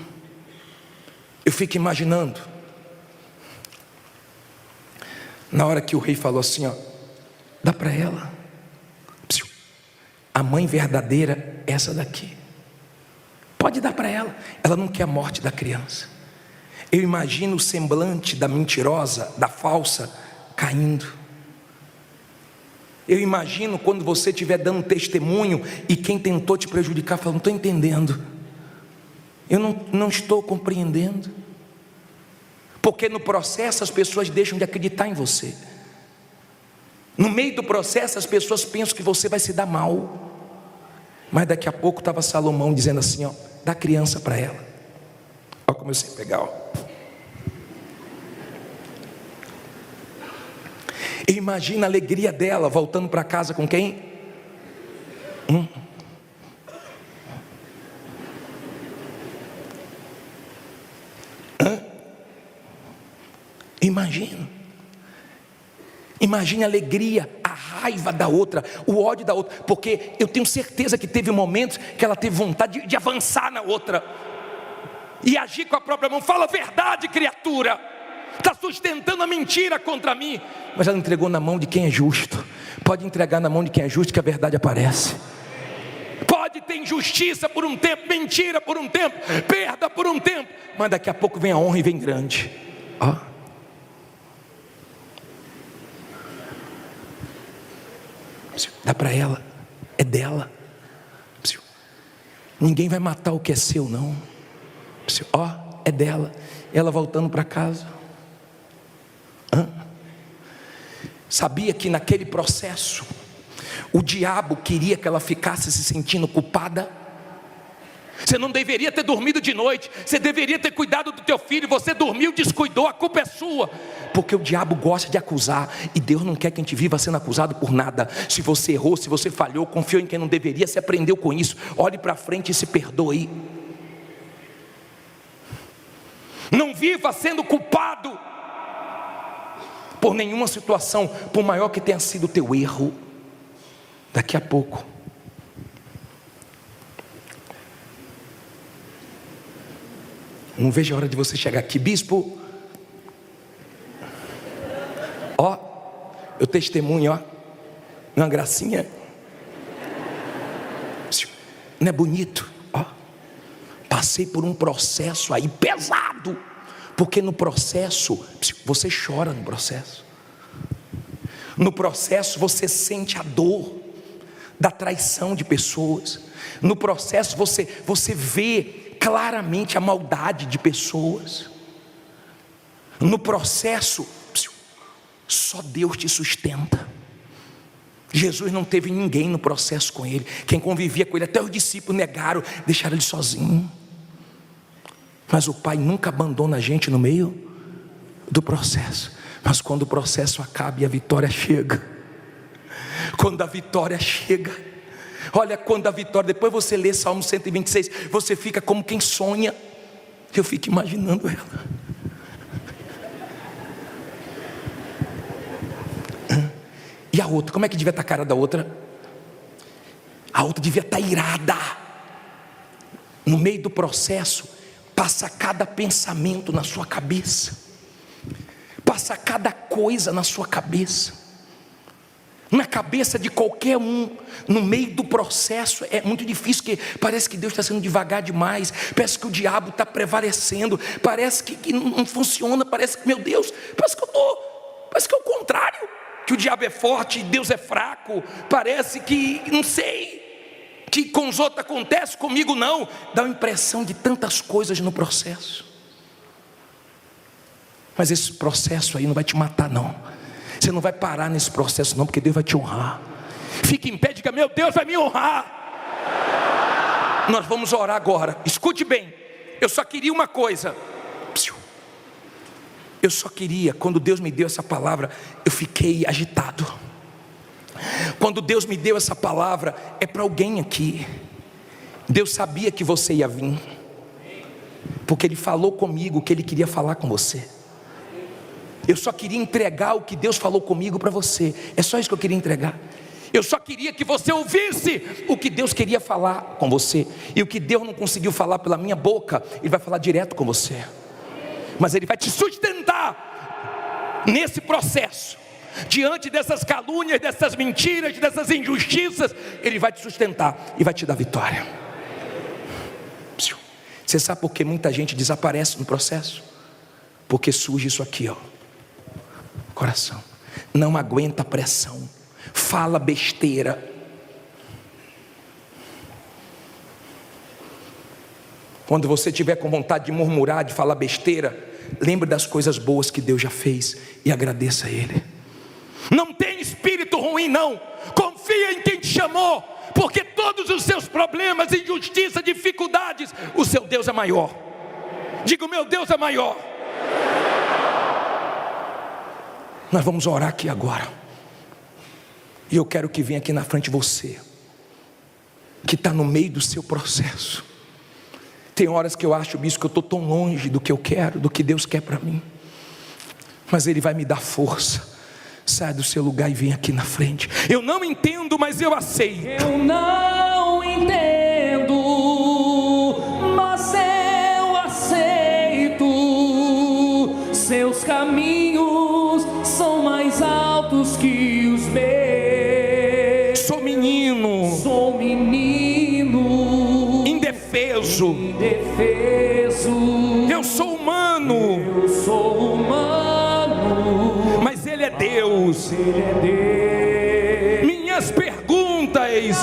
Eu fico imaginando, na hora que o rei falou assim, ó, dá para ela. A mãe verdadeira é essa daqui. Pode dar para ela. Ela não quer a morte da criança. Eu imagino o semblante da mentirosa, da falsa, caindo. Eu imagino quando você estiver dando testemunho e quem tentou te prejudicar falando, não estou entendendo. Eu não estou compreendendo. Porque no processo as pessoas deixam de acreditar em você. No meio do processo as pessoas pensam que você vai se dar mal. Mas daqui a pouco estava Salomão dizendo assim, ó, dá criança para ela. Olha como eu sei pegar, ó. Imagina a alegria dela voltando para casa com quem? Imagine a alegria, a raiva da outra, o ódio da outra, porque eu tenho certeza que teve momentos que ela teve vontade de avançar na outra e agir com a própria mão. Fala a verdade, criatura, está sustentando a mentira contra mim, mas ela entregou na mão de quem é justo. Pode entregar na mão de quem é justo, que a verdade aparece. Pode ter injustiça por um tempo, mentira por um tempo, perda por um tempo, mas daqui a pouco vem a honra e vem grande. Ó. Dá para ela, é dela. Ninguém vai matar o que é seu, não. Ó, é dela. Ela voltando para casa. Sabia que naquele processo o diabo queria que ela ficasse se sentindo culpada? Você não deveria ter dormido de noite, você deveria ter cuidado do teu filho, você dormiu, descuidou, a culpa é sua. Porque o diabo gosta de acusar, e Deus não quer que a gente viva sendo acusado por nada. Se você errou, se você falhou, confiou em quem não deveria, se aprendeu com isso, olhe para frente e se perdoe. Não viva sendo culpado por nenhuma situação, por maior que tenha sido o teu erro. Daqui a pouco não vejo a hora de você chegar aqui, bispo. Ó, eu testemunho, ó, uma gracinha. Não é bonito? Ó, passei por um processo aí pesado, porque no processo você chora no processo. No processo você sente a dor da traição de pessoas. No processo você vê claramente a maldade de pessoas. No processo só Deus te sustenta. Jesus não teve ninguém no processo com ele. Quem convivia com ele, até os discípulos negaram, deixaram ele sozinho. Mas o Pai nunca abandona a gente no meio do processo. Mas quando o processo acaba e a vitória chega, quando a vitória chega, olha, quando a vitória, depois você lê Salmo 126, você fica como quem sonha. Eu fico imaginando ela. E a outra, como é que devia estar a cara da outra? A outra devia estar irada. No meio do processo, passa cada pensamento na sua cabeça, passa cada coisa na sua cabeça, na cabeça de qualquer um. No meio do processo é muito difícil, porque parece que Deus está sendo devagar demais, parece que o diabo está prevalecendo, parece que não funciona, parece que, meu Deus, parece que é o contrário, que o diabo é forte e Deus é fraco, parece que, não sei, que com os outros acontece, comigo não. Dá uma impressão de tantas coisas no processo. Mas esse processo aí não vai te matar, não. Você não vai parar nesse processo, não, porque Deus vai te honrar. Fique em pé e diga: meu Deus vai me honrar. Nós vamos orar agora. Escute bem, eu só queria uma coisa. Eu só queria, quando Deus me deu essa palavra, eu fiquei agitado. Quando Deus me deu essa palavra, é para alguém aqui. Deus sabia que você ia vir, porque Ele falou comigo que Ele queria falar com você. Eu só queria entregar o que Deus falou comigo para você. É só isso que eu queria entregar. Eu só queria que você ouvisse o que Deus queria falar com você. E o que Deus não conseguiu falar pela minha boca, Ele vai falar direto com você. Mas Ele vai te sustentar nesse processo. Diante dessas calúnias, dessas mentiras, dessas injustiças, Ele vai te sustentar e vai te dar vitória. Você sabe por que muita gente desaparece no processo? Porque surge isso aqui, ó. Coração não aguenta a pressão, fala besteira, Quando você tiver com vontade de murmurar, de falar besteira, lembre das coisas boas que Deus já fez e agradeça a Ele. Não tem espírito ruim não, confia em quem te chamou, porque todos os seus problemas, injustiça, dificuldades, o seu Deus é maior. Diga, o meu Deus é maior. Nós vamos orar aqui agora, e eu quero que venha aqui na frente você, que está no meio do seu processo. Tem horas que eu acho, bispo, que eu estou tão longe do que eu quero, do que Deus quer para mim, mas Ele vai me dar força. Sai do seu lugar e vem aqui na frente. Eu não entendo, mas eu aceito. Eu não entendo, mas eu aceito. Seus caminhos são mais altos que os meus. Sou menino, indefeso. Eu sou humano, mas Ele é Deus. Minhas perguntas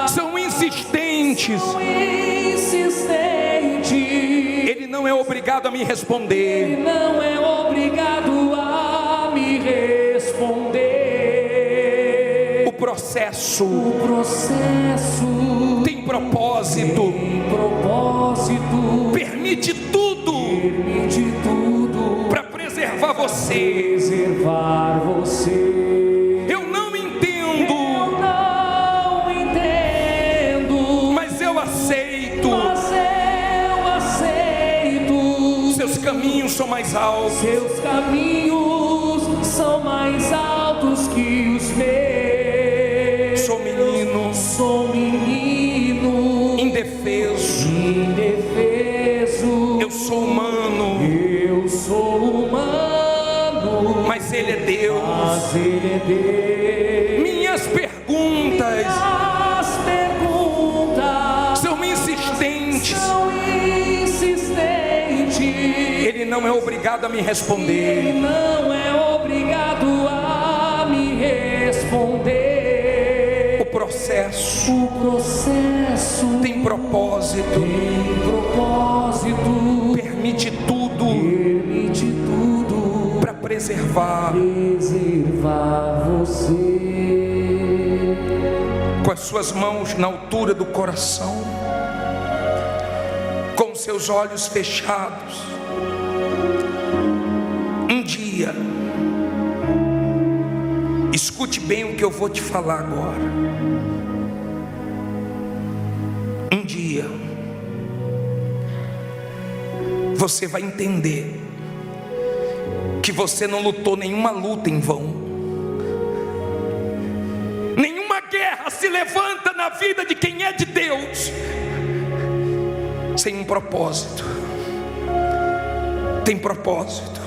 são insistentes. Ele não é obrigado a me responder. O processo tem propósito. Permite tudo para preservar você. Eu não entendo, mas eu aceito. Seus caminhos são mais altos. Que os meus. Sou menino, indefeso. Eu sou humano, mas Ele é Deus. Minhas perguntas são insistentes. Ele não é obrigado a me responder. O processo tem propósito. Permite tudo para preservar você. Com as suas mãos na altura do coração, com seus olhos fechados, um dia, escute bem o que eu vou te falar agora. Um dia você vai entender que você não lutou nenhuma luta em vão. Nenhuma guerra se levanta na vida de quem é de Deus sem um propósito. Tem propósito,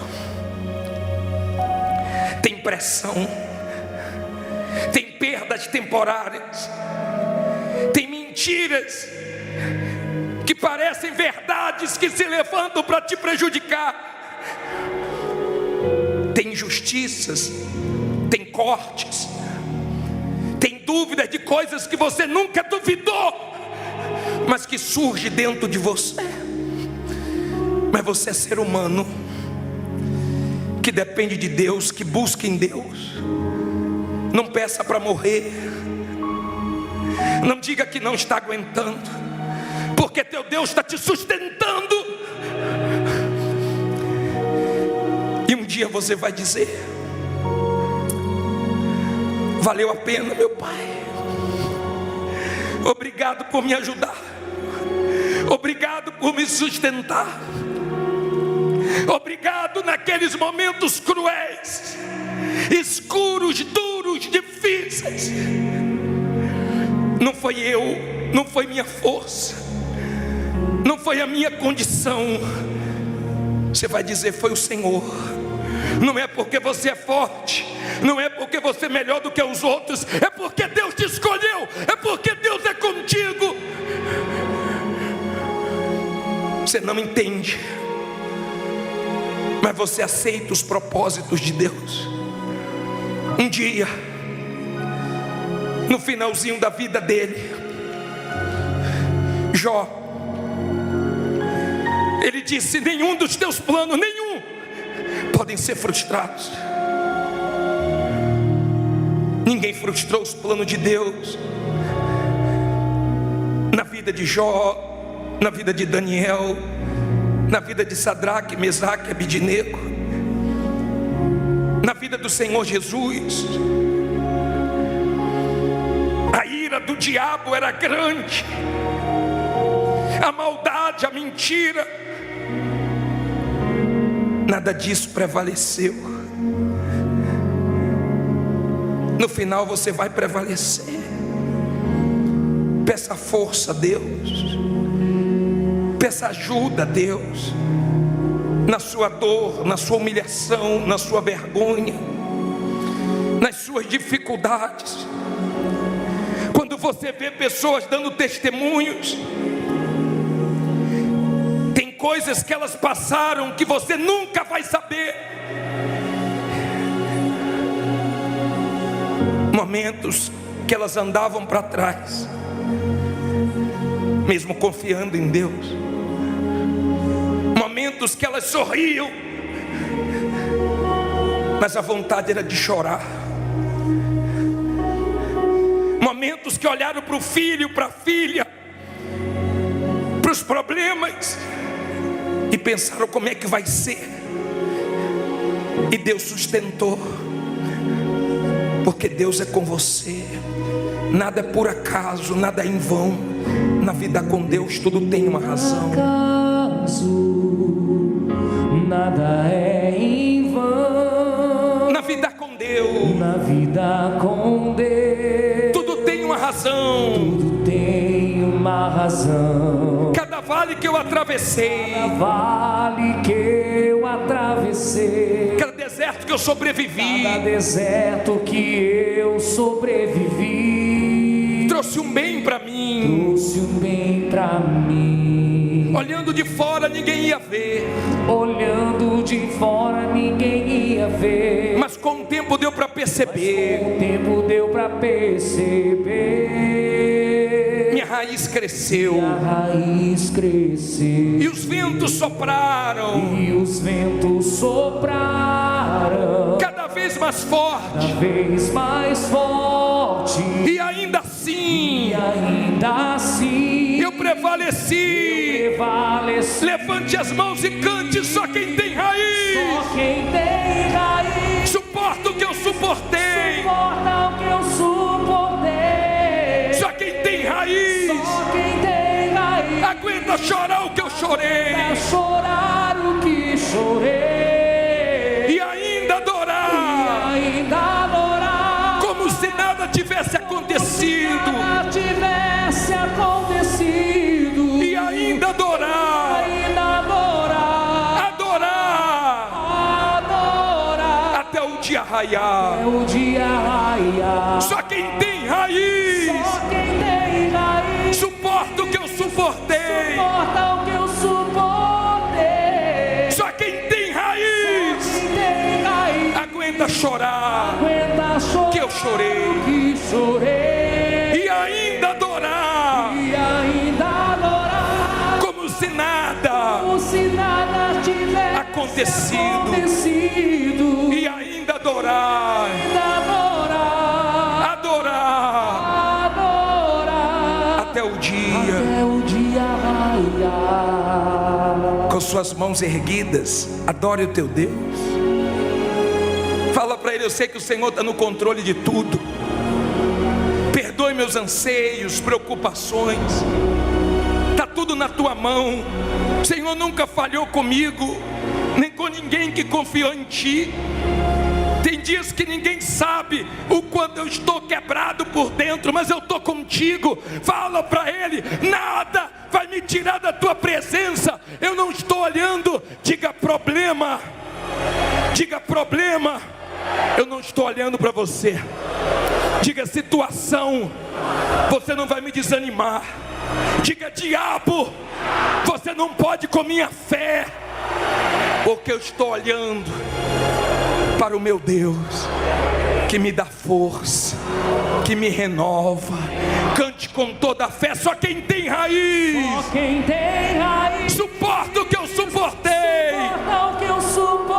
tem pressão, tem perdas temporárias, tem mentiras que parecem verdades que se levantam para te prejudicar, tem injustiças, tem cortes, tem dúvidas de coisas que você nunca duvidou, mas que surge dentro de você. Mas você é ser humano que depende de Deus, que busca em Deus. Não peça para morrer. Não diga que não está aguentando, porque teu Deus está te sustentando. E um dia você vai dizer: valeu a pena, meu Pai. Obrigado por me ajudar. Obrigado por me sustentar. Obrigado naqueles momentos cruéis, escuros, duros, difíceis. Não foi eu, não foi minha força, não foi a minha condição. Você vai dizer: foi o Senhor. Não é porque você é forte, não é porque você é melhor do que os outros, é porque Deus te escolheu, é porque Deus é contigo. Você não entende, mas você aceita os propósitos de Deus. Um dia, no finalzinho da vida dele, Jó, ele disse: nenhum dos teus planos, nenhum, podem ser frustrados. Ninguém frustrou os planos de Deus na vida de Jó, na vida de Daniel, na vida de Sadraque, Mesaque e Abednego, na vida do Senhor Jesus. A ira do diabo era grande, a maldade, a mentira, nada disso prevaleceu. No final você vai prevalecer. Peça força a Deus, peça ajuda a Deus, na sua dor, na sua humilhação, na sua vergonha, nas suas dificuldades. Quando você vê pessoas dando testemunhos, tem coisas que elas passaram que você nunca vai saber. Momentos que elas andavam para trás, mesmo confiando em Deus. Momentos que elas sorriam, mas a vontade era de chorar. Momentos que olharam para o filho, para a filha, para os problemas, e pensaram: como é que vai ser? E Deus sustentou, porque Deus é com você. Nada é por acaso, nada é em vão. Na vida com Deus tudo tem uma razão. Nada é em vão. Na vida com Deus, na vida com Deus, tudo tem uma razão. Tudo tem uma razão. Cada vale que eu atravessei, cada vale que eu atravessei, cada deserto que eu sobrevivi, cada deserto que eu sobrevivi, trouxe um bem para mim. Trouxe um bem para mim. Olhando de fora ninguém ia ver, olhando de fora ninguém ia ver, mas com o tempo deu para perceber. Com o tempo deu para perceber. Minha raiz cresceu. Minha raiz cresceu. E os ventos sopraram. E os ventos sopraram. Cada vez mais forte. Cada vez mais forte. E ainda assim. Eu prevaleci. Levante as mãos e cante: só quem tem raiz. Só quem tem raiz. Suporta o que eu suportei. Suporta o que eu suportei. Só quem tem raiz. Só quem tem raiz. Aguenta chorar o que eu chorei. Aguenta chorar o que chorei. E ainda adorar. E ainda adorar. Como se nada tivesse acontecido. Nada tivesse acontecido. E ainda adorar. Ainda adorar. Adorar. Até o dia raiar. Até o dia raiar. Só quem tem raiz. Só quem tem raiz. Suporta o que eu suportei. Suporta o que eu suportei. Só quem tem raiz. Só quem tem raiz. Aguenta chorar. Aguenta chorar que eu chorei. Que chorei. E ainda adorar. E ainda adorar. Como se nada. Como se nada tivesse acontecido. E ainda adorar. Adorar. Até o dia raiar. Com suas mãos erguidas, adore o teu Deus. Fala para Ele: eu sei que o Senhor está no controle de tudo. Perdoe meus anseios, preocupações. Está tudo na tua mão. O Senhor nunca falhou comigo, nem com ninguém que confiou em Ti. Tem dias que ninguém sabe o quanto eu estou quebrado por dentro, mas eu estou contigo. Fala para Ele: nada vai me tirar da Tua presença. Eu não estou olhando. Diga problema. Diga problema. Eu não estou olhando para você. Diga situação. Você não vai me desanimar. Diga diabo. Você não pode com minha fé. Porque eu estou olhando para o meu Deus, que me dá força, que me renova. Cante com toda a fé, só quem tem raiz. Só quem tem raiz Suporta o que eu suportei. suporta o que eu suportei.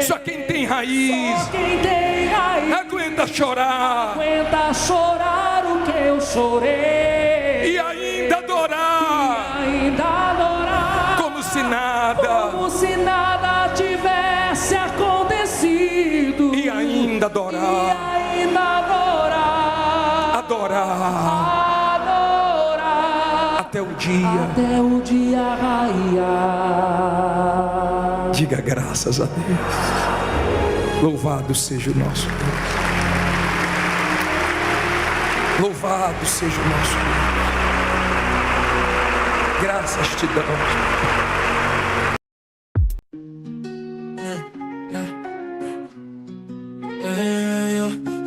Só quem tem raiz Só quem tem raiz aguenta chorar aguenta chorar o que eu chorei. e ainda adorar Ainda adorar como se nada. como se nada tivesse acontecido. E ainda E adorar, ainda adorar, adorar adorar até o dia. até o dia raiar. Diga graças a Deus. Louvado seja o nosso Deus. Louvado seja o nosso Deus. Graças te damos.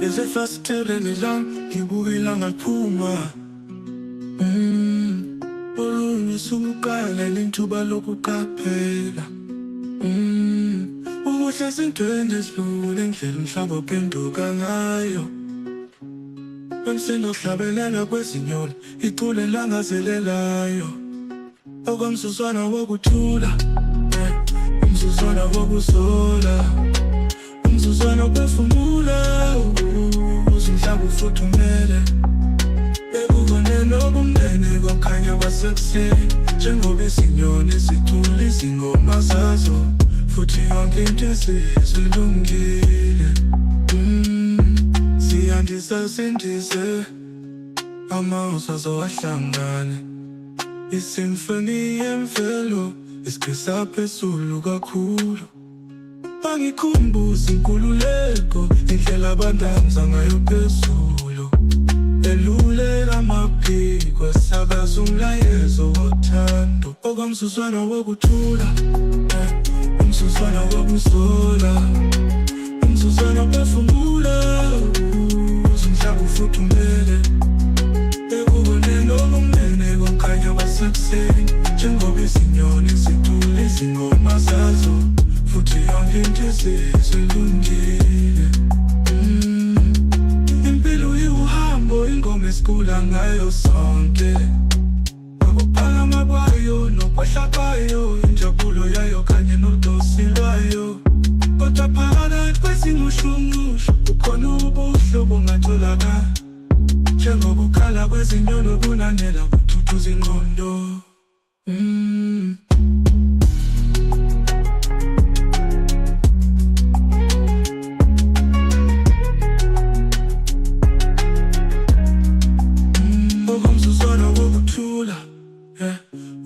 Izifasitele nizam ngibukela ngaphuma olunye sukukala lithuba lokuqaphela ubuhle sintweni esilungile indlela umhlaba ophenduka ngayo bemsenokuhlabelela kwezinyoni icule langazelelayo okwamzuzwana wokuthula umzuzwana wokuzola umzuzwana ophefumula umhlaba ufuthumele bekubone nobumnene kokhanya kwasekuseni njengoba izinyoni zicula izingoma zazo futhi yonke into esizilungile siyandisa sindise amazwi azowahlangane isimfoni yemvelo isigqisa phezulu kakhulu bangikhumbuza inkululeko indlela abandanza ngayo phezulu elulela amaphiko esakaza umlayezo wothando okwamzuzwana wokuthula umzuzwana wokuzola umzuzwana ophefumula umhlaba ufuthumele bekubone nobumnene kokhanya kwasekuseni njengoba izinyoni zicula izingoma zazo futhi yonke into esizilungile impilo iwuhambo ingoma esikula ngayo sonke ukuphakama kwayo nokwehla kwayo injabulo yayo kanye nodosi lwayo kodwa phakathi kwezingushunqushu kukhona ubuhle obungatholakala njengokukhala kwezinyoni obunanela kuthuthuza ingqondo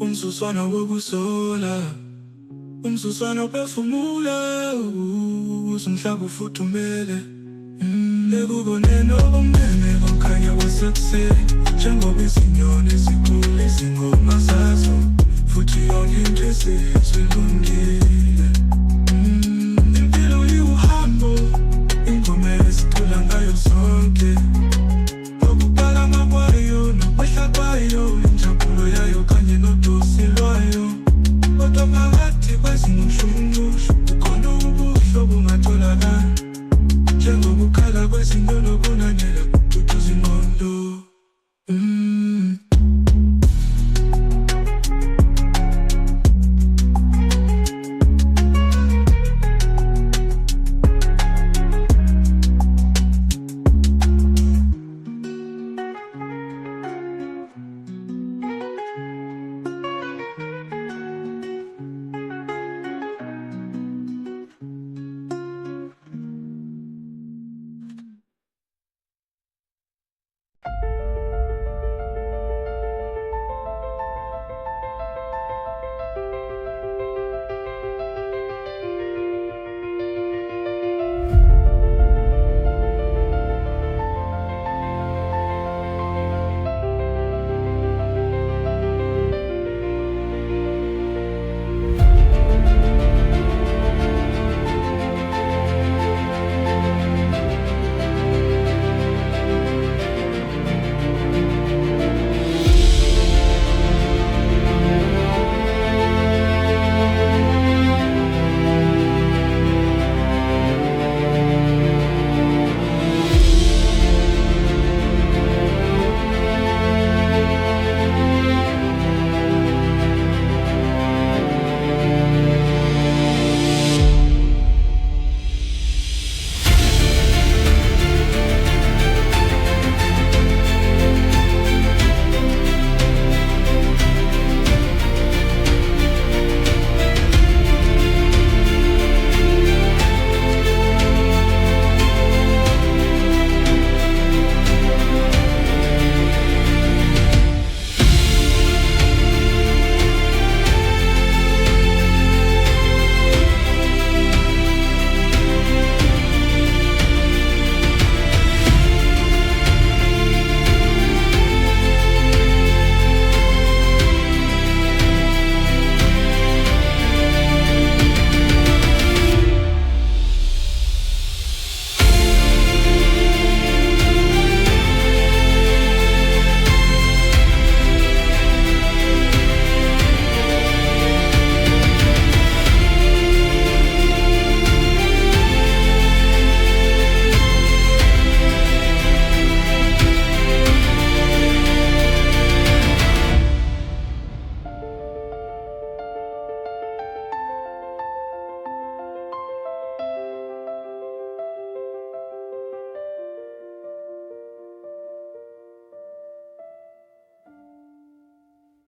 umzuzwana wokuzola umzuzwana ophefumula umhlaba ufuthumele bekubone nobumnene kokhanya kwasekuseni njengoba izinyoni zicula izingoma zazo futhi yonke into esizilungile